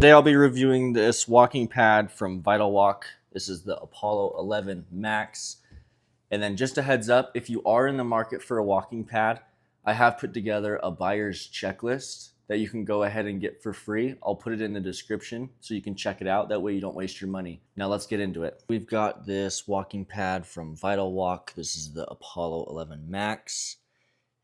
Today I'll be reviewing this walking pad from VitalWalk. This is the Apollo 11 Max. And then just a heads up, if you are in the market for a walking pad, I have put together a buyer's checklist that you can go ahead and get for free. I'll put it in the description so you can check it out. That way you don't waste your money. Now let's get into it. We've got this walking pad from VitalWalk. This is the Apollo 11 Max.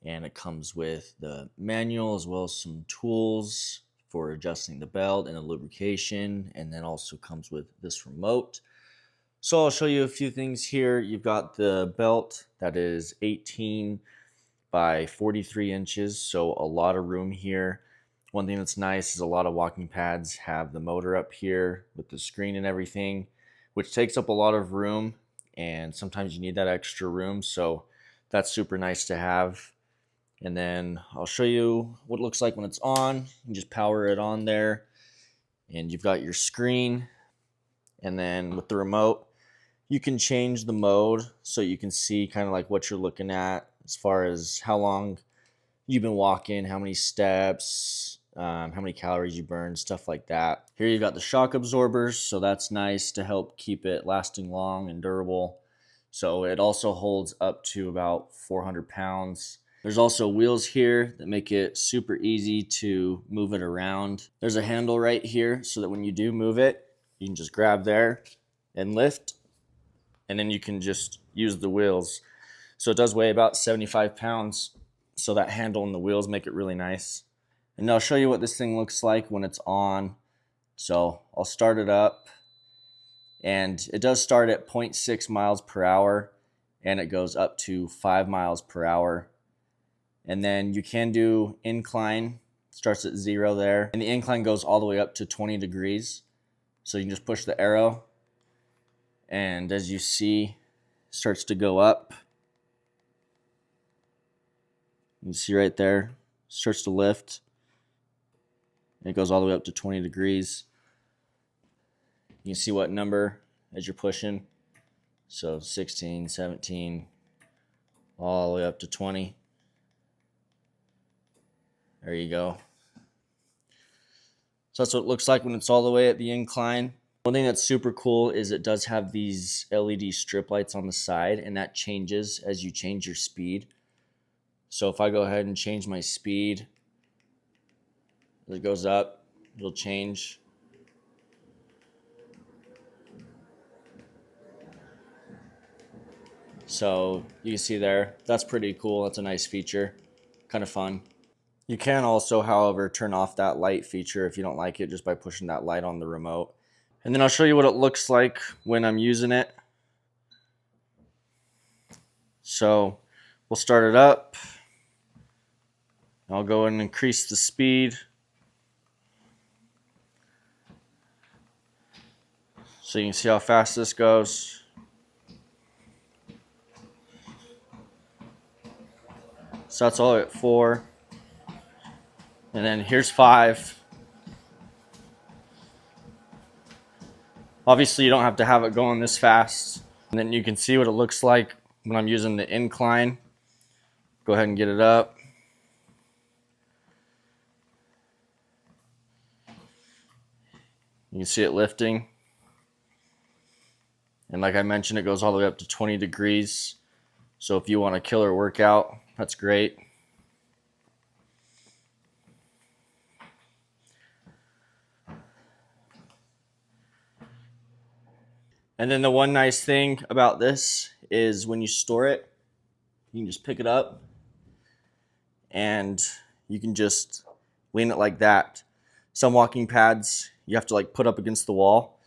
And it comes with the manual as well as some tools for adjusting the belt and the lubrication, and then also comes with this remote. So I'll show you a few things here. You've got the belt that is 18 by 43 inches, so a lot of room here. One thing that's nice is a lot of walking pads have the motor up here with the screen and everything, which takes up a lot of room, and sometimes you need that extra room, so that's super nice to have. And then I'll show you what it looks like when it's on. You can just power it on there, and you've got your screen. And then with the remote, you can change the mode so you can see kind of like what you're looking at as far as how long you've been walking, how many steps, how many calories you burn, stuff like that. Here you've got the shock absorbers, so that's nice to help keep it lasting long and durable. So it also holds up to about 400 pounds. There's also wheels here that make it super easy to move it around. There's a handle right here so that when you do move it, you can just grab there and lift, and then you can just use the wheels. So it does weigh about 75 pounds, so that handle and the wheels make it really nice. And I'll show you what this thing looks like when it's on. So I'll start it up, and it does start at 0.6 miles per hour, and it goes up to 5 miles per hour. And then you can do incline, starts at 0 there. And the incline goes all the way up to 20 degrees. So you can just push the arrow. And as you see, it starts to go up. You see right there, starts to lift. And it goes all the way up to 20 degrees. You can see what number as you're pushing. So 16, 17, all the way up to 20. There you go. So that's what it looks like when it's all the way at the incline. One thing that's super cool is it does have these LED strip lights on the side, and that changes as you change your speed. So if I go ahead and change my speed, as it goes up, it'll change. So you can see there, that's pretty cool. That's a nice feature, kind of fun. You can also, however, turn off that light feature if you don't like it just by pushing that light on the remote. And then I'll show you what it looks like when I'm using it. So we'll start it up. I'll go and increase the speed. So you can see how fast this goes. So that's all at 4. And then here's 5. Obviously, you don't have to have it going this fast. And then you can see what it looks like when I'm using the incline. Go ahead and get it up. You can see it lifting. And like I mentioned, it goes all the way up to 20 degrees. So if you want a killer workout, that's great. And then the one nice thing about this is when you store it, you can just pick it up and you can just lean it like that. Some walking pads you have to like put up against the wall,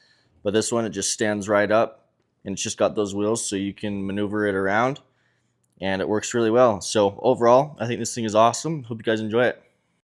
but this one, it just stands right up, and it's just got those wheels so you can maneuver it around, and it works really well. So overall, I think this thing is awesome. Hope you guys enjoy it.